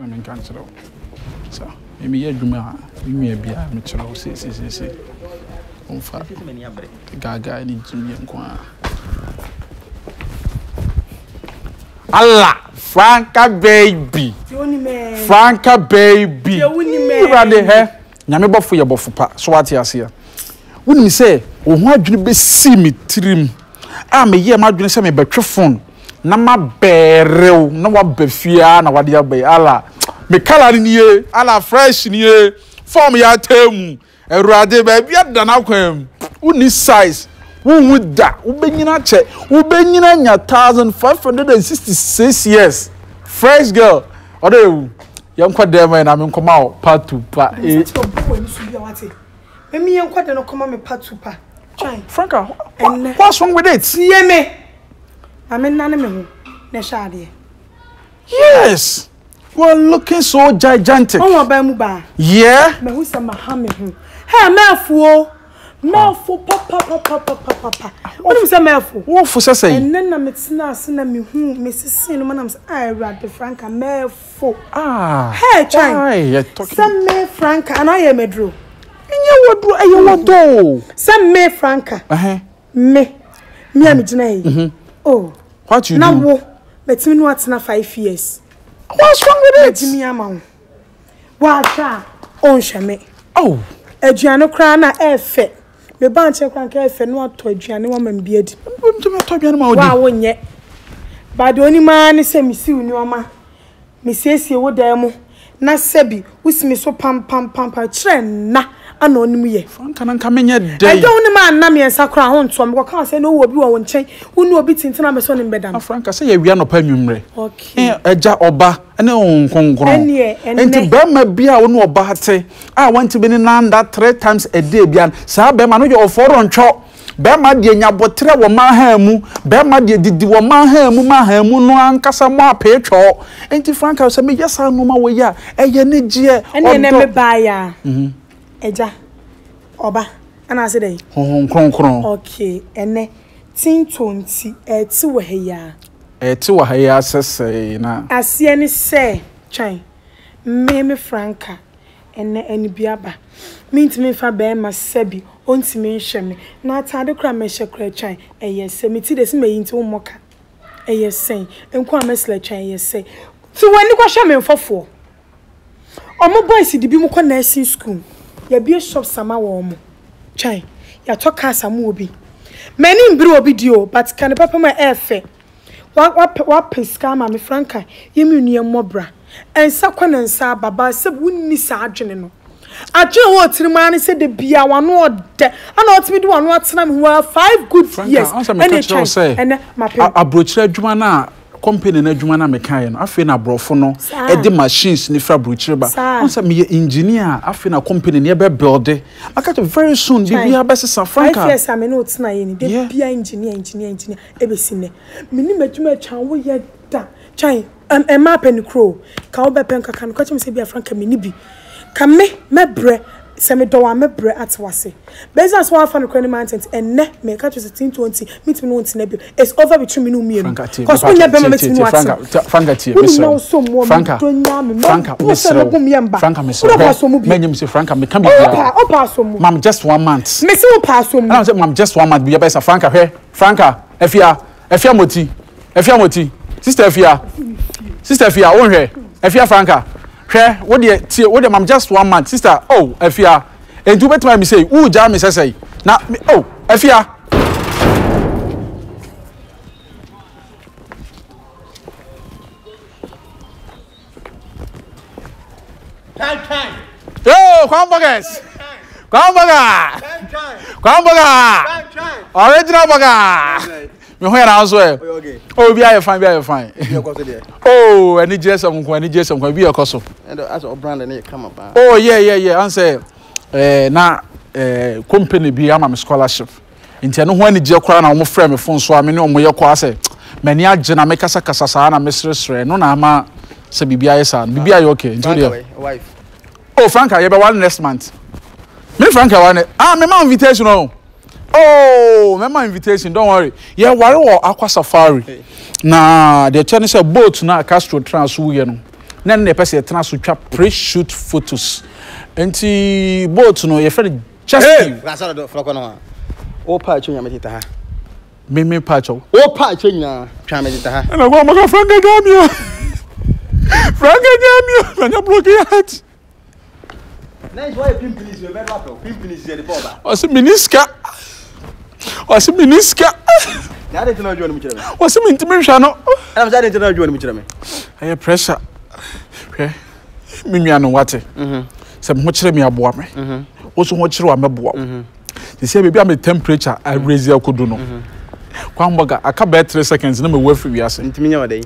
I mean cancel. So maybe you juma me bia me chelo see. On fa. Gaga ni jimi nkwa. Allah, Franka baby. Franka baby. Rade he. Nyame bofo ye bofo pa. So what you say? When me say, "O ho adwene be si me tirim." A me ye ma adwene say me betwe phone. Na ma berew, na wa befia na wade abai. Allah. Me kala ni ye, Allah fresh ni ye. Form ya temu. Erade baby ada na kwam. Uni size. Who that? Ubenyina che. Ubenyina nya 1566 years. Fresh girl. Ode yam kwa dem na me nkoma o part 2 pa. Me yam kwa de no koma me part 2 pa. Try. Franka, what's wrong with it? See me. Ame nane me ho. Na shade. Yes. You are looking so gigantic. Oh, ba mu ba. Yeah. Me hu se mahame ho. Hey, mefu. Mefu papa. What do you say mefu? What for say? And then na metina ase na me hu me sisi no manam say I read the Franka mefu. Ah. Hey, try. Why you talking? Some me Franka and I am medro. You what do? Some me Franka. Me am gina. Oh. What you do? Now wo betimi no atena 5 years. What's wrong with it? Betimi ama. Wa sha on hweme. Oh. Aduane kra na efe. Me ba nche kra nka efe no ato aduane wo mam biadi. Ntumi ato aduane ma odi. Wa wonye. Ba de oni ma ne se misi uni oma. Me siesie wo dan mu. Na sebi usimi so pam kire na ana onimu ye. Franka na nka menye dey. I don't ma na me ensa kra ho nto me ka say no wo bi wo nchen. Uni obi tintina me so ne mbedam. Franka say ye wia no pa nwumre. Okay. Eja oba ene onkonkron. Enti be ma bia wo no oba hate. I want to be in land that 3 times a day bia. Sa be ma no ye oforo ntwo. Be ma de nyabotre wo ma ha mu. Be ma de didi wo ma ha mu no ankasa mo apetwo. Enti Franka say me yesa no ma wo ya. Eye ne gie. Ene ne me ba ya. Eja oba ana say dey kronkron. Okay ene tin 20 eti wo heya sese na asie ne say twan me Franka ene eni biaba mintimi fa be ma sebi ontimi nhweme na atade kra me hye twan eye se miti de se mayinti wo moka eye sen enko amesle twan eye se ti wani kwa hye me mfofo omo boys di bi mu kwa nursing school ya bi shop sama wo mo twan ya toka samu obi many mbiri obi dio but kan papa ma efe wa peska ma me Franka yemi nua mobra ensa kwa na nsa baba se wunni sa adwene no adwene wo tirima ne se de bia wano ode ana otimi de wano atena me ho 5 good years and abrochira adwuma na company na adwuma na me kan no afi na brofo no e de machines ni fra brochire ba onse me engineer afi na company ne be build aka very soon bibia be sesa Franka 5 years am no tena ye ni de bia engineer e be sine me ni madwuma twan wo ye da twan map and crow ka wo be pen kaka no ka chim se bia Franka me ni bi ka me bre se me do wa me bre atwase business one fan credit mountains and ne me ka 20 meet me no ntina bi it's over between me no me cause when you be me meet me Franka tie Franka menyem se Franka me can be mam just 1 month me se wo pass so I say mam just 1 month bi ya be sa Franka hwe Franka efia moti sister efia won hwe efia Franka what the mam just 1 month sister oh afia and you better me say who jam me say na oh afia time yo come burger original burger me ho na so e oh be are fine oh any jesam kwa be yokoso and as a brand na come up oh yeah answer na company bi ama me scholarship ntia no ho ani je kwara na wo frɛ me phone so ame ne wo ye kwa se mani age na me kasa saa na me sresre no na ama se bibia yesa bibia ye okay ntia wife oh Franka ye be one next month me Franka one me ma invitation oh me ma invitation don't worry ye ware wo Aqua Safari na the channel say boat na Castro Trans wo ye no na na pese tena so twa pre-shoot photos enti boat no ye fere just gasa do Franka no o pa chunya metita ha me pacho o pa chunya twa metita ha na go maka Franka jamio na block yet nice why pimpinies we better up pimpinies here the boba o se miniska na dey tena adwo no mukire me o se mintimi hwa no am say dey tena adwo no mukire me aye pressure hwe me nua no wate se mo kire me aboa me o so ho kire wa meboa they say baby am temperature I raise akodo no kwamboga aka be 3 seconds na me wafi wiase ntimi nya wadai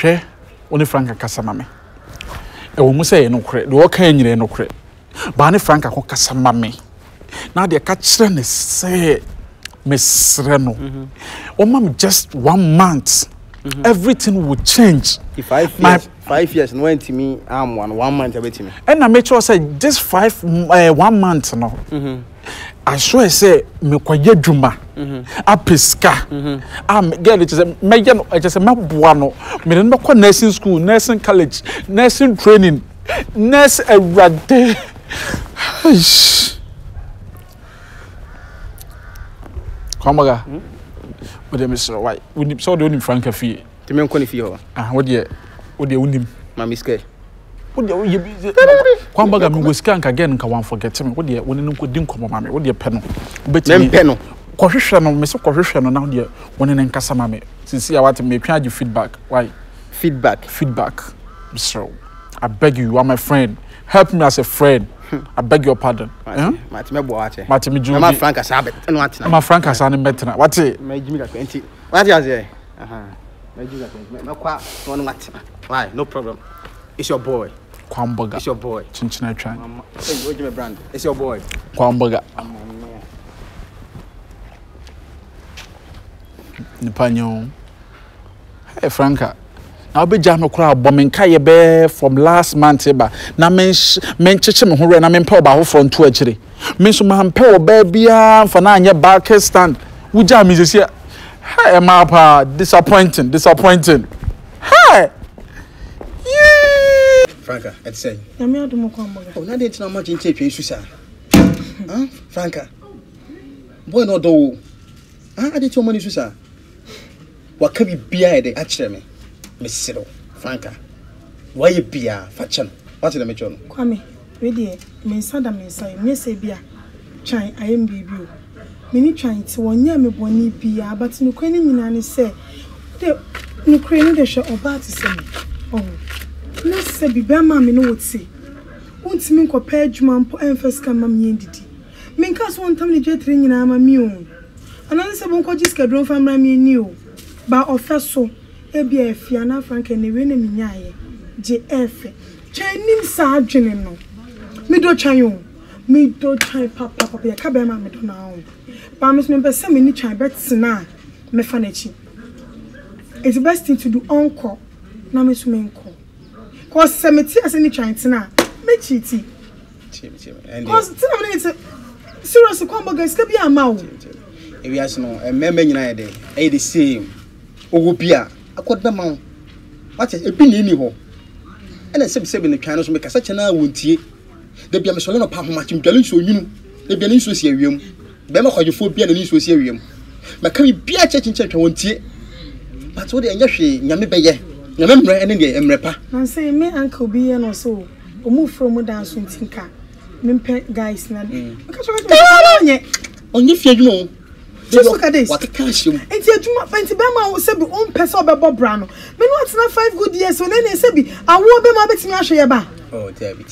hwe oni Franka kasa mame e wo mu say no kure de wo kan nyire no kure ba ne Franka ko kasa mame na de ka kire ne say mesre no o mam just 1 month everything will change if 5 years no went to me am 1 month abeti me and I make sure say this 1 month no I sure say me kwaye dwuma apeska am girl it say me je no just maboa no me no kwa nursing school nursing college nursing training nurse awrade Kwamaga what dey Mr. Why we need so dey onim Franka fie to me nko ni fie ho what dey onim ma miske what dey Kwamaga me go scan ka again nka wan forget me what dey woni nko di nkomo ma me what dey pe no betimi pe no kohwehwe no me so kohwehwe no na dey woni ne nkasa ma me since ya wat me twa agi feedback why feedback Mr. I beg you are my friend help me as a friend I beg your pardon. Mati me bo ate. Mati me Jumi. Ma Franka sabe. No atina. Ma Franka sa ne metina. Wati. Me Jumi ka 20. Wati aze. Me Jumi ka 20. Me kwa no atina. Why? No problem. It's your boy. Kwamboga. It's your boy. Kyinkyinaa Twan. Hey, go Jumi brand. It's your boy. Kwamboga. Nipanyo. Hey Franka. Now be jam no crowd bombing kaye be from last month ba na men cheche me ho re na men pe oba ho front to akire men so ma pe oba bia for na anya back stand wo jam me se hey ma pa disappointing hey Franka et say na me adum ko amboga oh na dey tina ma chinche twa isu sa Franka boy no do ade ti o mani isu sa wa ka bi bia e de akire me Mr. Franka, why you be a fashion? What's the matter? Kwame, ready? Me sada me say, me say bia. Try I am baby. Me ni trying to one year me boni bia, but no kwani nyina ne say. The no kwani de show about to say. Oh, no say bi be ma me no what say. Won't me ko page man po enfes kan ma me ndidi. Me nka so won tam le jetre nyina ma mi o. Anani se bon ko jiska drone famra me ni o. Ba ofeso ebi efia na Franka ne we na minyaye je efe chanim sa adwene no me do chan papa ya ka be ma me do na o ba me so me pese me ni chan bet na me fa na chi it's the best thing to do encore na me so me nko cause se me ti ase ni chan tina me chiti and cause tina me ni serious Kwamboga ska bi ama o ebi ase no ememe nyina ye de e the same owo bia akodba ma what e bi ni ho ena sebi ne twan no so me kasa chana wontie da bia me so le no pa ho ma chim dwale nso nyunu da bia ne nso si awiem be ma kwajefo bia ne nso si awiem ma ka bi bia chechin twa wontie but wo de enya hwe nyame beye nyame mre ene de emre pa na say me uncle bi ye no so omu from dance ntinka me guys na me ka so ka onye fi adwuma just look at this. What a cash. And Juma Fanti Bama will say, own person of Bob Brano. Men what's not 5 good years, so then they say, I won't be my betting Ashayaba. Oh, Debbie.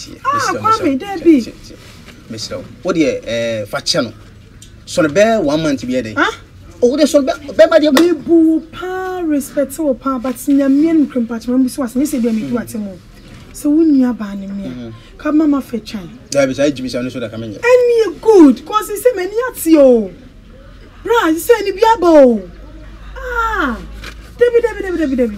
Debbie. Mr. What dear, fat channel. So the bear 1 month to be a day. Oh, there's so bad, my dear. We boo pa respect so pa, but in your men crimpatch, when we saw us, and you say, me do at him. So when you are banning me, come mamma fetch. There is a Jimmy Sound so that come in. And me good, cause he said many at you. Bra, you say ni biabo. Debbie.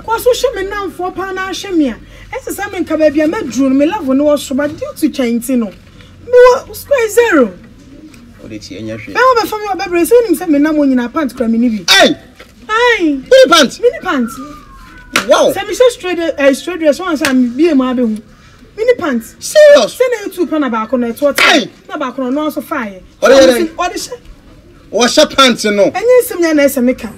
Kwa so she me now for pa na hwe me a. Ese sa me nka ba bia medru me love no so ba due to change no. Me square zero. O de ti enya hwe. Me ba fa me ba bre so nim say me na mo nyina pant kra me ni bi. Hey. Mini pant. Wow. Say me say straight dress one say me be ma be hu. Mini pants. Serious. Say na 2 pound ba ko na to tie. Na ba ko no so fire. What your pants no? Enye nsem nya na ese meka.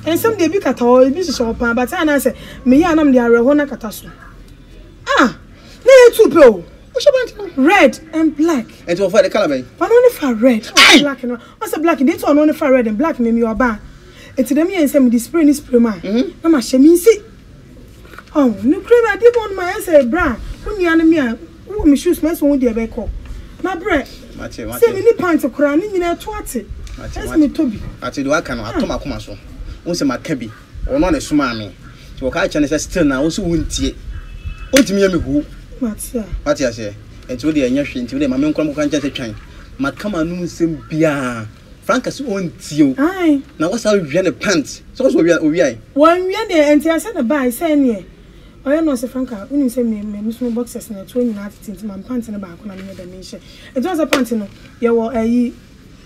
Ensem de bi kata o bi so pan but na say me ya nam de areho na kata so. Ah. Na 2 pe o. Red and black. And to for the color bay. One only for red. Black no. What's a black? They two only for red and black me your ba. Enti dem yen say me the spray ma. Na ma hye me si. Oh, no cream I did on my say bra. When you me a wo me shoes me so wo de be ko. Na bre. Mate. Say me ni pants kura ni nyina to ate. Mate me tobi. Ate do aka no atoma koma so. Won se maka bi. Ono na suma me. Ti wo ka cha ne say still na wo so wontie. Ontimi ya me hu. Mate ya say. Enti wo de anya hwe enti wo de ma me nkrom ko ancha se twan. Maka ma nu nsem bia. Franka so ontio. Ai. Na wasa hwe ne pants. So owi ai. Wan hwe de enti ase na bai say ne. Oya no se Franka, unu se me so boxers na 20 na 15 man pants na ba ko na me da me hye. Enti was a pants no. Ye wo ayi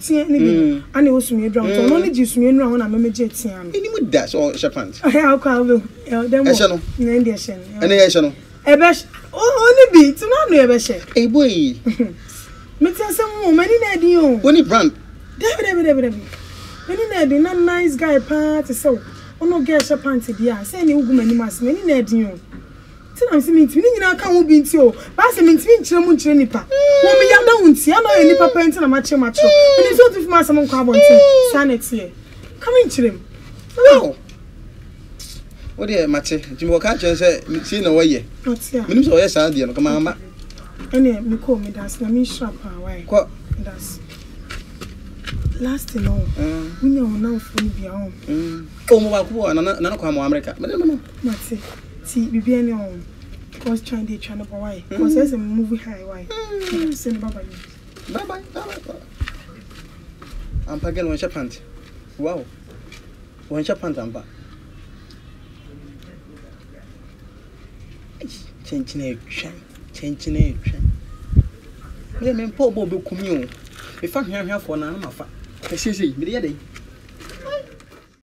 tie ni bi. Ani wo sumie drum. So no ni ji sumie nu ho na me je tie am. Any mu da so she pants. How ka we. Dem wo. No. Na ndi hye. Ene ye hye no. Ebe oni bi ti no ebe hye. Hey boy. Me ti ase mo mani na di o. Oni brand. David. Mani na di na nice guy pa ti so. Ono get she pants dia. Say ni ugu mani mas mani na di o. Ti na me ntimi nyina ka ho bi nti o. Ba se me ntimi nkyere mu nkyere nipa. Wo me yam da wunti ana o nipa pa nti na ma che. Eni so tu fi ma sam nkwa abonti. Sanity e. Come nkyere mu. Wow. What dear mate, Jimbo Catcher said, see no way. Minim so yes, I dear, no come on. Any me call me das na me sharp away. What? Das. Last no. We know now for be home. Come over ko na ko America. No. Mate. Ti bibi any on. Cause trying to channel boy. Cause there's a movie high why. Send bye. Bye. I'm packing one pant. Wow. One pant amba. Kyinkyinaa Twan. Me me po bo be kumi o. Me fa hwehwe afo na ma fa. Ka sie me de ye dey.